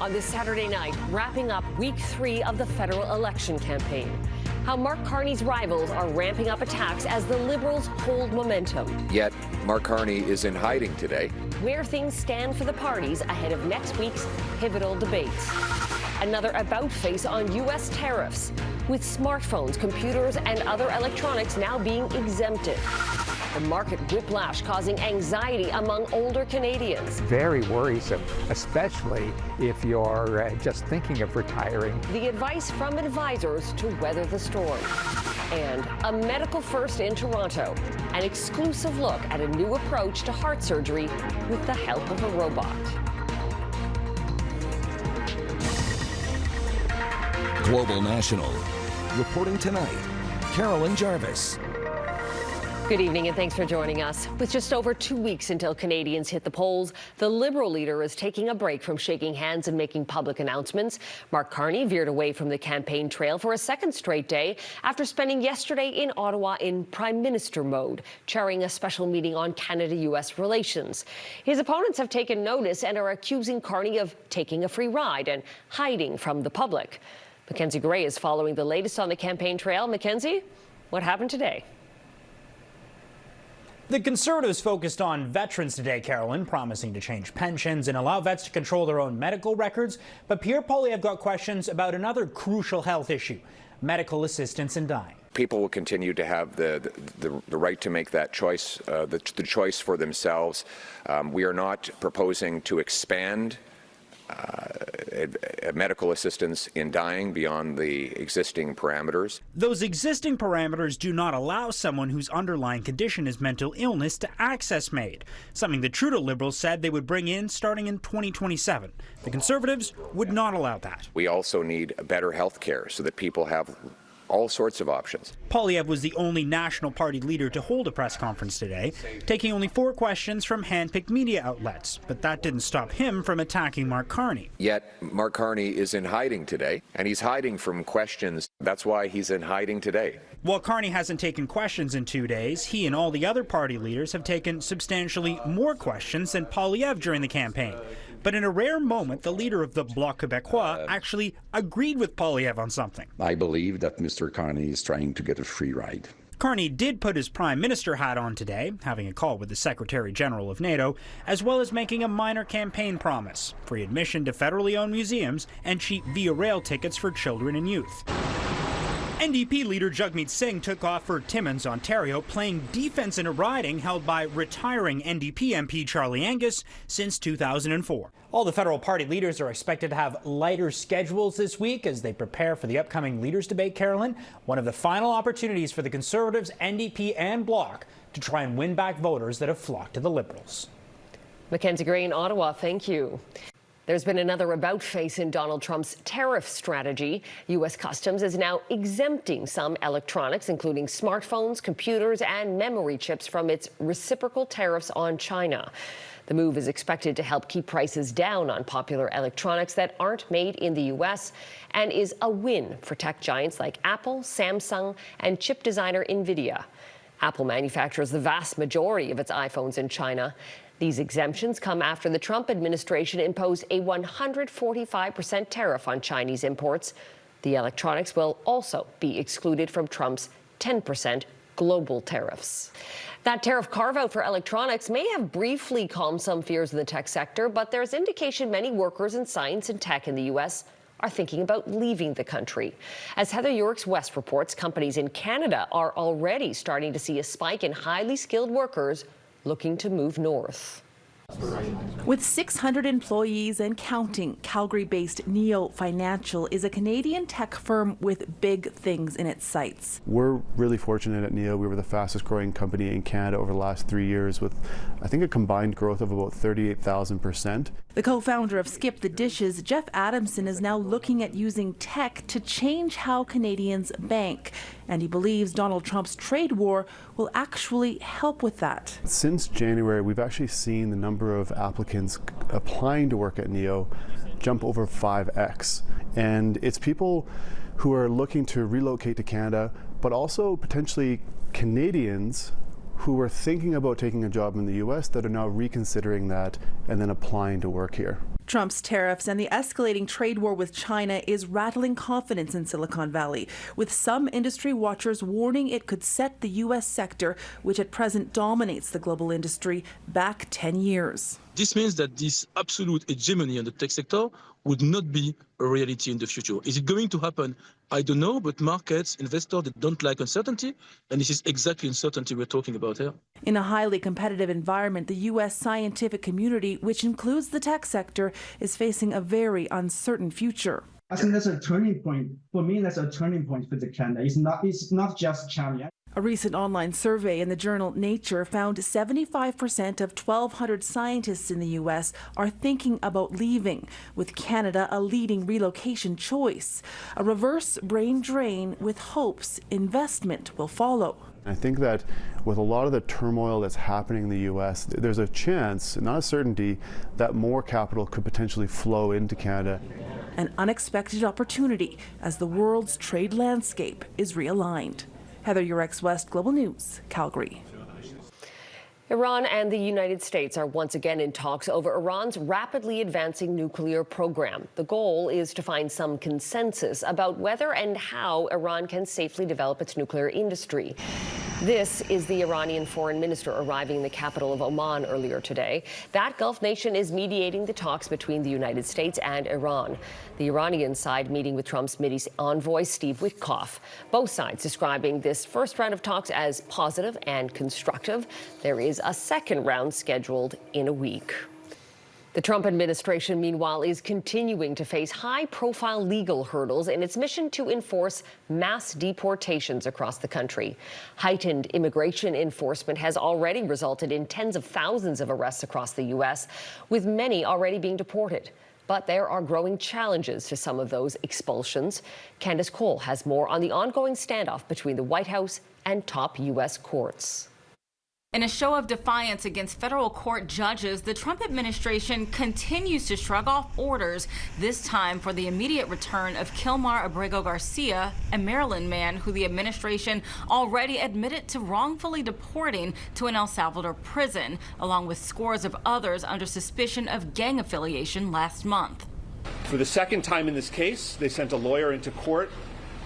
on this Saturday night, wrapping up week 3 of the federal election campaign. How Mark Carney's rivals are ramping up attacks as the Liberals hold momentum. Yet, Mark Carney is in hiding today. Where things stand for the parties ahead of next week's pivotal debates. Another about-face on U.S. tariffs, with smartphones, computers, and other electronics now being exempted. The market whiplash causing anxiety among older Canadians. Very worrisome, especially if you're just thinking of retiring. The advice from advisors to weather the storm. And a medical first in Toronto. An exclusive look at a new approach to heart surgery with the help of a robot. Global National. Reporting tonight, Carolyn Jarvis. Good evening and thanks for joining us. With just over 2 weeks until Canadians hit the polls, the Liberal leader is taking a break from shaking hands and making public announcements. Mark Carney veered away from the campaign trail for a second straight day after spending yesterday in Ottawa in Prime Minister mode, chairing a special meeting on Canada-U.S. relations. His opponents have taken notice and are accusing Carney of taking a free ride and hiding from the public. Mackenzie Gray is following the latest on the campaign trail. Mackenzie, what happened today? The Conservatives focused on veterans today, Carolyn, promising to change pensions and allow vets to control their own medical records. But Pierre Poilievre got questions about another crucial health issue, medical assistance in dying. People will continue to have the right to make that choice, the choice for themselves. We are not proposing to expand medical assistance in dying beyond the existing parameters. Those existing parameters do not allow someone whose underlying condition is mental illness to access MAID, something the Trudeau Liberals said they would bring in starting in 2027. The Conservatives would not allow that. We also need better health care so that people have all sorts of options. Poilievre was the only National Party leader to hold a press conference today, taking only 4 questions from hand-picked media outlets. But that didn't stop him from attacking Mark Carney. Yet, Mark Carney is in hiding today, and he's hiding from questions. That's why he's in hiding today. While Carney hasn't taken questions in 2 days, he and all the other party leaders have taken substantially more questions than Poilievre during the campaign. But in a rare moment, the leader of the Bloc Québécois actually agreed with Poilievre on something. I believe that Mr. Carney is trying to get a free ride. Carney did put his Prime Minister hat on today, having a call with the Secretary General of NATO, as well as making a minor campaign promise: free admission to federally owned museums and cheap Via Rail tickets for children and youth. NDP leader Jagmeet Singh took off for Timmins, Ontario, playing defense in a riding held by retiring NDP MP Charlie Angus since 2004. All the federal party leaders are expected to have lighter schedules this week as they prepare for the upcoming leaders debate, Carolyn, one of the final opportunities for the Conservatives, NDP and Bloc to try and win back voters that have flocked to the Liberals. Mackenzie Gray in Ottawa, thank you. There's been another about-face in Donald Trump's tariff strategy. U.S. Customs is now exempting some electronics, including smartphones, computers, and memory chips from its reciprocal tariffs on China. The move is expected to help keep prices down on popular electronics that aren't made in the U.S. and is a win for tech giants like Apple, Samsung, and chip designer NVIDIA. Apple manufactures the vast majority of its iPhones in China. These exemptions come after the Trump administration imposed a 145% tariff on Chinese imports. The electronics will also be excluded from Trump's 10% global tariffs. That tariff carve-out for electronics may have briefly calmed some fears in the tech sector, but there's indication many workers in science and tech in the U.S. are thinking about leaving the country. As Heather Yourex-West reports, companies in Canada are already starting to see a spike in highly skilled workers looking to move north. With 600 employees and counting, Calgary-based Neo Financial is a Canadian tech firm with big things in its sights. We're really fortunate at Neo. We were the fastest growing company in Canada over the last 3 years with, I think, a combined growth of about 38,000%. The co-founder of Skip the Dishes, Jeff Adamson, is now looking at using tech to change how Canadians bank. And he believes Donald Trump's trade war will actually help with that. Since January, we've actually seen the number of applicants applying to work at Neo jump over 5x. And it's people who are looking to relocate to Canada, but also potentially Canadians who are thinking about taking a job in the U.S. that are now reconsidering that and then applying to work here. Trump's tariffs and the escalating trade war with China is rattling confidence in Silicon Valley, with some industry watchers warning it could set the U.S. sector, which at present dominates the global industry, back 10 years. This means that this absolute hegemony in the tech sector would not be a reality in the future. Is it going to happen? I don't know, but markets, investors, they don't like uncertainty, and this is exactly uncertainty we're talking about here. In a highly competitive environment, the U.S. scientific community, which includes the tech sector, is facing a very uncertain future. I think that's a turning point. For me, that's a turning point for Canada. It's not just China. A recent online survey in the journal Nature found 75% of 1,200 scientists in the U.S. are thinking about leaving, with Canada a leading relocation choice. A reverse brain drain with hopes investment will follow. I think that with a lot of the turmoil that's happening in the U.S., there's a chance, not a certainty, that more capital could potentially flow into Canada. An unexpected opportunity as the world's trade landscape is realigned. Heather, Yourex-West, Global News, Calgary. Iran and the United States are once again in talks over Iran's rapidly advancing nuclear program. The goal is to find some consensus about whether and how Iran can safely develop its nuclear industry. This is the Iranian foreign minister arriving in the capital of Oman earlier today. That Gulf nation is mediating the talks between the United States and Iran. The Iranian side meeting with Trump's Mideast envoy, Steve Witkoff. Both sides describing this first round of talks as positive and constructive. There is a second round scheduled in a week. The Trump administration, meanwhile, is continuing to face high-profile legal hurdles in its mission to enforce mass deportations across the country. Heightened immigration enforcement has already resulted in tens of thousands of arrests across the U.S., with many already being deported. But there are growing challenges to some of those expulsions. Candice Cole has more on the ongoing standoff between the White House and top U.S. courts. In a show of defiance against federal court judges, the Trump administration continues to shrug off orders, this time for the immediate return of Kilmar Abrego Garcia, a Maryland man who the administration already admitted to wrongfully deporting to an El Salvador prison, along with scores of others under suspicion of gang affiliation last month. For the second time in this case, they sent a lawyer into court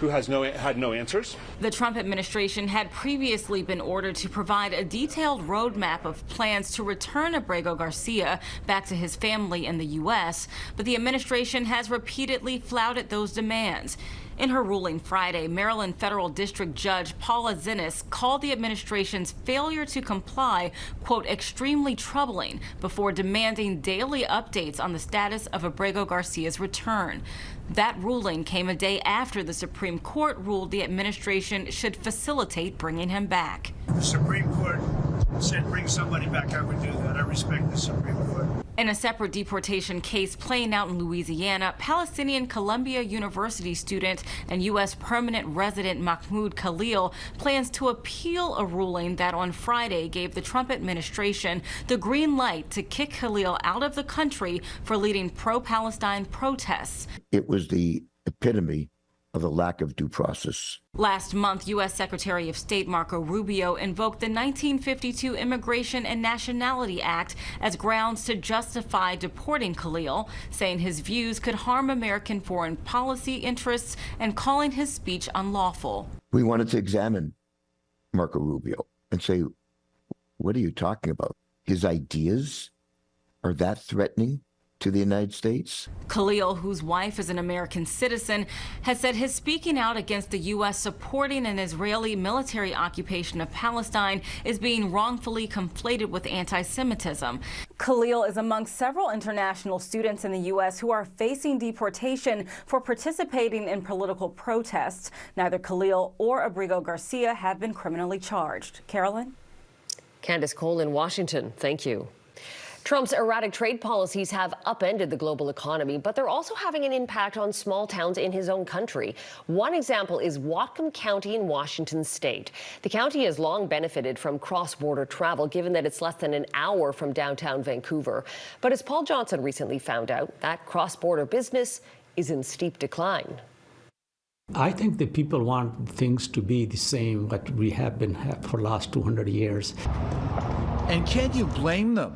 who had no answers. The Trump administration had previously been ordered to provide a detailed roadmap of plans to return Abrego Garcia back to his family in the U.S., but the administration has repeatedly flouted those demands. In her ruling Friday, Maryland federal district judge Paula Zinnes called the administration's failure to comply, quote, extremely troubling, before demanding daily updates on the status of Abrego Garcia's return. That ruling came a day after the Supreme Court ruled the administration should facilitate bringing him back. The Supreme Court said bring somebody back, I would do that. I respect the Supreme Court. In a separate deportation case playing out in Louisiana, Palestinian Columbia University student and U.S. permanent resident Mahmoud Khalil plans to appeal a ruling that on Friday gave the Trump administration the green light to kick Khalil out of the country for leading pro-Palestine protests. It was the epitome of the lack of due process. Last month, U.S. Secretary of State Marco Rubio invoked the 1952 Immigration and Nationality Act as grounds to justify deporting Khalil, saying his views could harm American foreign policy interests and calling his speech unlawful. We wanted to examine Marco Rubio and say, what are you talking about? His ideas are that threatening to the United States? Khalil, whose wife is an American citizen, has said his speaking out against the U.S. supporting an Israeli military occupation of Palestine is being wrongfully conflated with anti-Semitism. Khalil is among several international students in the U.S. who are facing deportation for participating in political protests. Neither Khalil or Abrego Garcia have been criminally charged. Carolyn? Candice Cole in Washington, thank you. Trump's erratic trade policies have upended the global economy, but they're also having an impact on small towns in his own country. One example is Whatcom County in Washington state. The county has long benefited from cross-border travel, given that it's less than an hour from downtown Vancouver. But as Paul Johnson recently found out, that cross-border business is in steep decline. I think that people want things to be the same what we have been for the last 200 years. And can you blame them?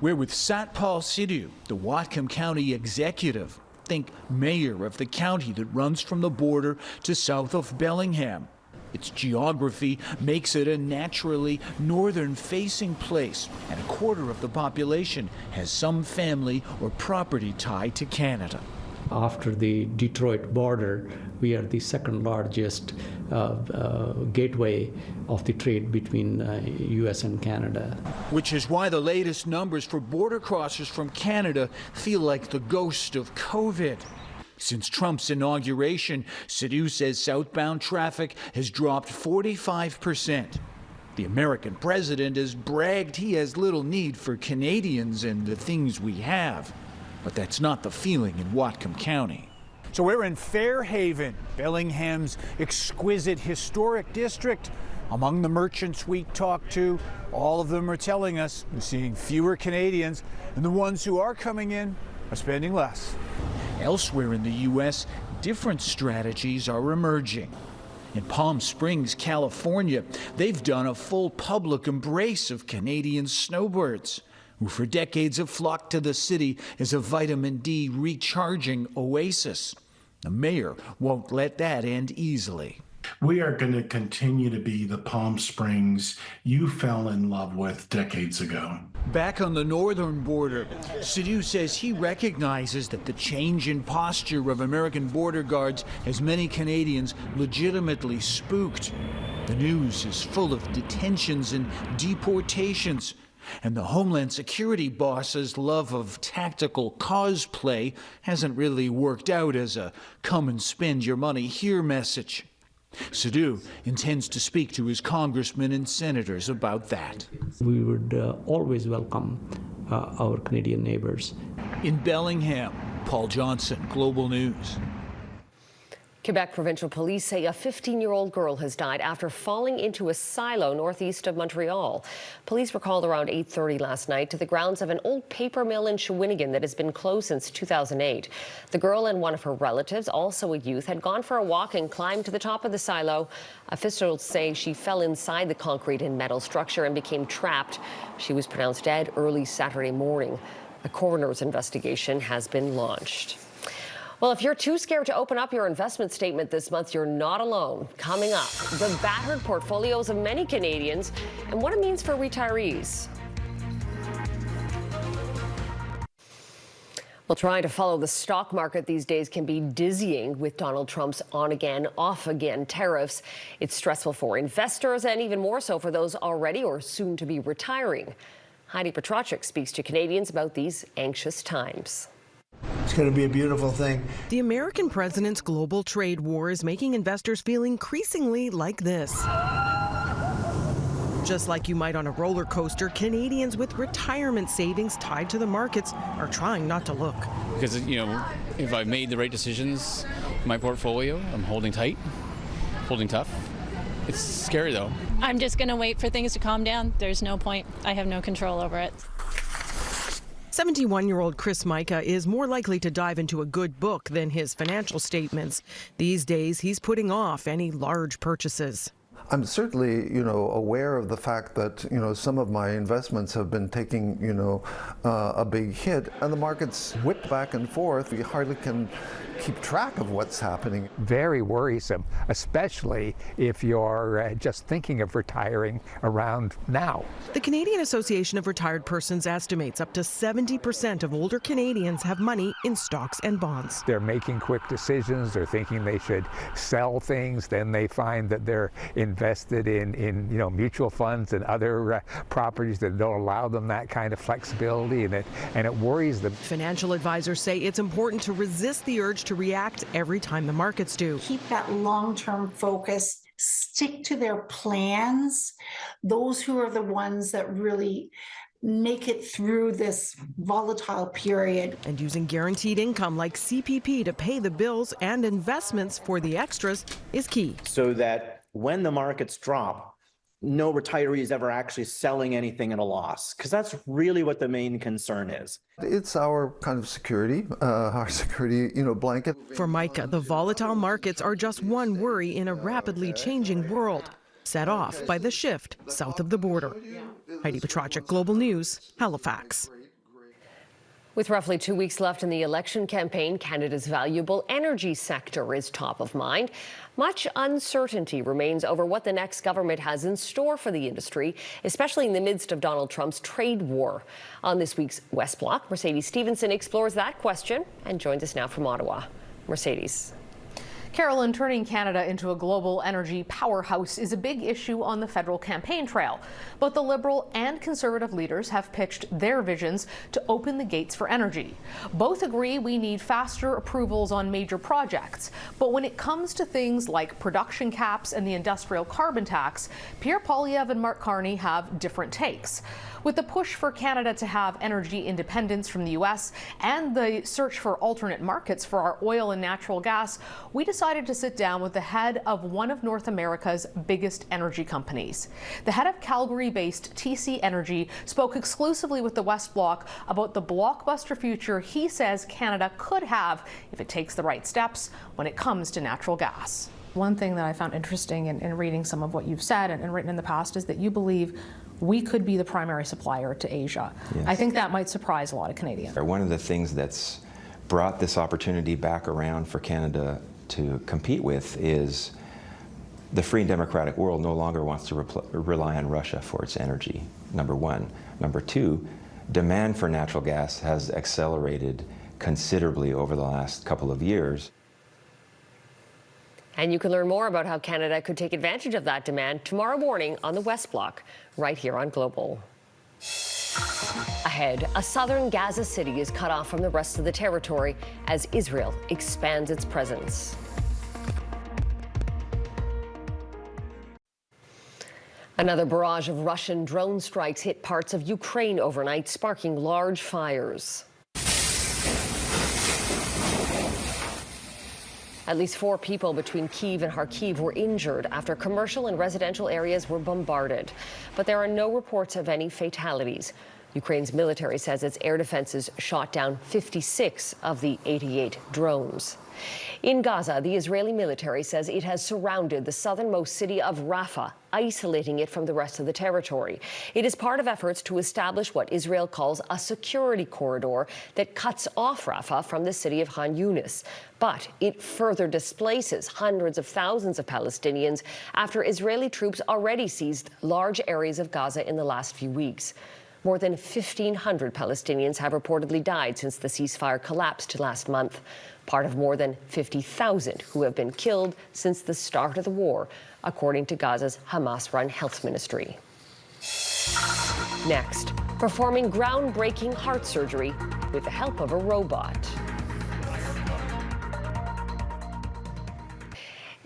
We're with Satpal Sidhu, the Whatcom County executive. Think mayor of the county that runs from the border to south of Bellingham. Its geography makes it a naturally northern-facing place, and a quarter of the population has some family or property tied to Canada. After the Detroit border, we are the second largest gateway of the trade between U.S. and Canada. Which is why the latest numbers for border crossers from Canada feel like the ghost of COVID. Since Trump's inauguration, Sidhu says southbound traffic has dropped 45%. The American president has bragged he has little need for Canadians and the things we have. But that's not the feeling in Whatcom County. So we're in Fairhaven, Bellingham's exquisite historic district. Among the merchants we talked to, all of them are telling us they're seeing fewer Canadians, and the ones who are coming in are spending less. Elsewhere in the U.S., different strategies are emerging. In Palm Springs, California, they've done a full public embrace of Canadian snowbirds, who for decades have flocked to the city as a vitamin D recharging oasis. The mayor won't let that end easily. We are going to continue to be the Palm Springs you fell in love with decades ago. Back on the northern border, Sidhu says he recognizes that the change in posture of American border guards has many Canadians legitimately spooked. The news is full of detentions and deportations, and the Homeland Security boss's love of tactical cosplay hasn't really worked out as a come and spend your money here message. Sidhu intends to speak to his congressmen and senators about that. We would always welcome our Canadian neighbors. In Bellingham, Paul Johnson, Global News. Quebec provincial police say a 15-year-old girl has died after falling into a silo northeast of Montreal. Police were called around 8:30 last night to the grounds of an old paper mill in Shawinigan that has been closed since 2008. The girl and one of her relatives, also a youth, had gone for a walk and climbed to the top of the silo. Officials say she fell inside the concrete and metal structure and became trapped. She was pronounced dead early Saturday morning. A coroner's investigation has been launched. Well, if you're too scared to open up your investment statement this month, you're not alone. Coming up, the battered portfolios of many Canadians and what it means for retirees. Well, trying to follow the stock market these days can be dizzying with Donald Trump's on-again, off-again tariffs. It's stressful for investors and even more so for those already or soon to be retiring. Heidi Petrachik speaks to Canadians about these anxious times. It's going to be a beautiful thing. The American president's global trade war is making investors feel increasingly like this. Just like you might on a roller coaster, Canadians with retirement savings tied to the markets are trying not to look. Because, you know, if I've made the right decisions in my portfolio, I'm holding tight, holding tough. It's scary, though. I'm just going to wait for things to calm down. There's no point. I have no control over it. 71-year-old Chris Micah is more likely to dive into a good book than his financial statements. These days, he's putting off any large purchases. I'm certainly, aware of the fact that, some of my investments have been taking, a big hit, and the market's whipped back and forth. We hardly can keep track of what's happening. Very worrisome, especially if you're just thinking of retiring around now. The Canadian Association of Retired Persons estimates up to 70% of older Canadians have money in stocks and bonds. They're making quick decisions. They're thinking they should sell things. Then they find that they're invested in mutual funds and other properties that don't allow them that kind of flexibility, and it worries them. Financial advisors say it's important to resist the urge to react every time the markets do. Keep that long-term focus, stick to their plans. Those who are the ones that really make it through this volatile period. And using guaranteed income like CPP to pay the bills and investments for the extras is key. So that when the markets drop, no retiree is ever actually selling anything at a loss, because that's really what the main concern is. It's our kind of security, our security, blanket. For Micah, the volatile markets are just one worry in a rapidly changing world, set off by the shift south of the border. Heidi Petrachik, Global News, Halifax. With roughly 2 weeks left in the election campaign, Canada's valuable energy sector is top of mind. Much uncertainty remains over what the next government has in store for the industry, especially in the midst of Donald Trump's trade war. On this week's West Block, Mercedes Stevenson explores that question and joins us now from Ottawa. Mercedes. Carolyn, turning Canada into a global energy powerhouse is a big issue on the federal campaign trail. Both the Liberal and Conservative leaders have pitched their visions to open the gates for energy. Both agree we need faster approvals on major projects. But when it comes to things like production caps and the industrial carbon tax, Pierre Poilievre and Mark Carney have different takes. With the push for Canada to have energy independence from the U.S. and the search for alternate markets for our oil and natural gas, we decided to sit down with the head of one of North America's biggest energy companies. The head of Calgary-based TC Energy spoke exclusively with the West Block about the blockbuster future he says Canada could have if it takes the right steps when it comes to natural gas. One thing that I found interesting in reading some of what you've said and written in the past is that you believe we could be the primary supplier to Asia. Yes. I think that might surprise a lot of Canadians. One of the things that's brought this opportunity back around for Canada to compete with is the free and democratic world no longer wants to rely on Russia for its energy, number one. Number two, demand for natural gas has accelerated considerably over the last couple of years. And you can learn more about how Canada could take advantage of that demand tomorrow morning on the West Block, right here on Global. Ahead, a southern Gaza city is cut off from the rest of the territory as Israel expands its presence. Another barrage of Russian drone strikes hit parts of Ukraine overnight, sparking large fires. At least 4 people between Kyiv and Kharkiv were injured after commercial and residential areas were bombarded. But there are no reports of any fatalities. Ukraine's military says its air defenses shot down 56 of the 88 drones. In Gaza, the Israeli military says it has surrounded the southernmost city of Rafah, isolating it from the rest of the territory. It is part of efforts to establish what Israel calls a security corridor that cuts off Rafah from the city of Khan Yunis. But it further displaces hundreds of thousands of Palestinians after Israeli troops already seized large areas of Gaza in the last few weeks. More than 1,500 Palestinians have reportedly died since the ceasefire collapsed last month, part of more than 50,000 who have been killed since the start of the war, according to Gaza's Hamas-run health ministry. Next, performing groundbreaking heart surgery with the help of a robot.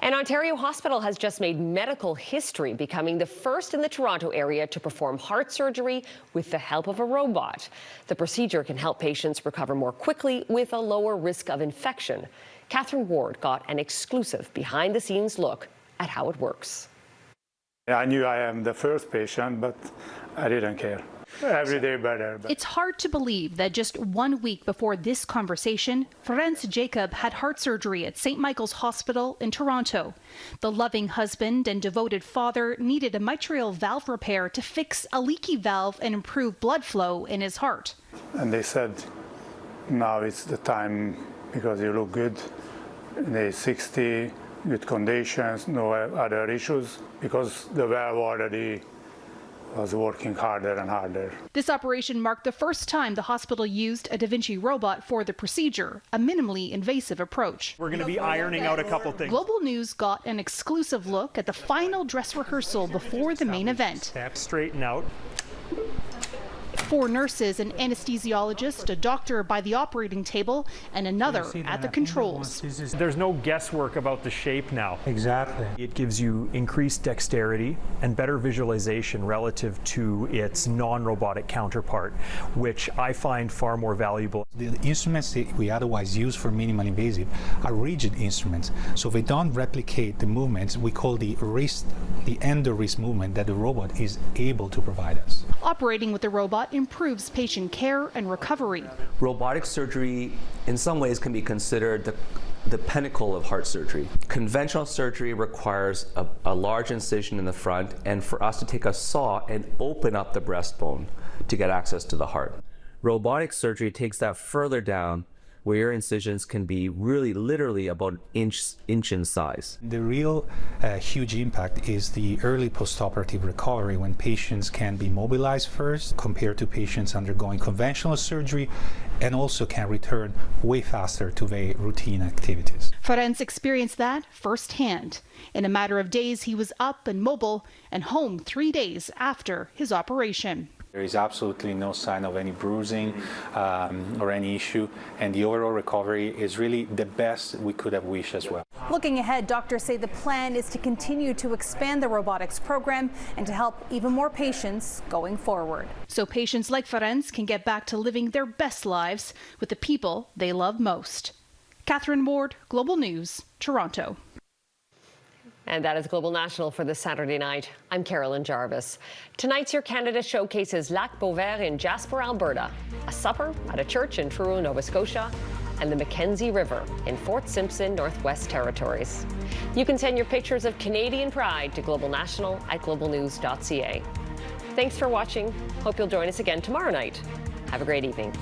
An Ontario hospital has just made medical history, becoming the first in the Toronto area to perform heart surgery with the help of a robot. The procedure can help patients recover more quickly with a lower risk of infection. Catherine Ward got an exclusive behind-the-scenes look at how it works. I knew I am the first patient, but I didn't care. Every day better. It's hard to believe that just 1 week before this conversation, Ferenc Jacob had heart surgery at St. Michael's Hospital in Toronto. The loving husband and devoted father needed a mitral valve repair to fix a leaky valve and improve blood flow in his heart. And they said, now it's the time because you look good. They're 60, good conditions, no other issues, because the valve already was working harder and harder. This operation marked the first time the hospital used a Da Vinci robot for the procedure, a minimally invasive approach. We're going to be ironing out a couple things. Global News got an exclusive look at the final dress rehearsal before the main event. Step straighten out. 4 nurses, an anesthesiologist, a doctor by the operating table, and another at the controls. There's no guesswork about the shape now. Exactly. It gives you increased dexterity and better visualization relative to its non-robotic counterpart, which I find far more valuable. The instruments that we otherwise use for minimally invasive are rigid instruments, so they don't replicate the movements we call the end-of-wrist movement that the robot is able to provide us. Operating with the robot improves patient care and recovery. Robotic surgery, in some ways, can be considered the pinnacle of heart surgery. Conventional surgery requires a large incision in the front, and for us to take a saw and open up the breastbone to get access to the heart. Robotic surgery takes that further down, where your incisions can be really literally about an inch in size. The real huge impact is the early postoperative recovery, when patients can be mobilized first compared to patients undergoing conventional surgery, and also can return way faster to their routine activities. Ferenc experienced that firsthand. In a matter of days, he was up and mobile and home 3 days after his operation. There is absolutely no sign of any bruising or any issue, and the overall recovery is really the best we could have wished as well. Looking ahead, doctors say the plan is to continue to expand the robotics program and to help even more patients going forward. So patients like Ferenc can get back to living their best lives with the people they love most. Catherine Ward, Global News, Toronto. And that is Global National for this Saturday night. I'm Carolyn Jarvis. Tonight's Your Canada showcases Lac Beauvert in Jasper, Alberta, a supper at a church in Truro, Nova Scotia, and the Mackenzie River in Fort Simpson, Northwest Territories. You can send your pictures of Canadian pride to globalnational@globalnews.ca. Thanks for watching. Hope you'll join us again tomorrow night. Have a great evening.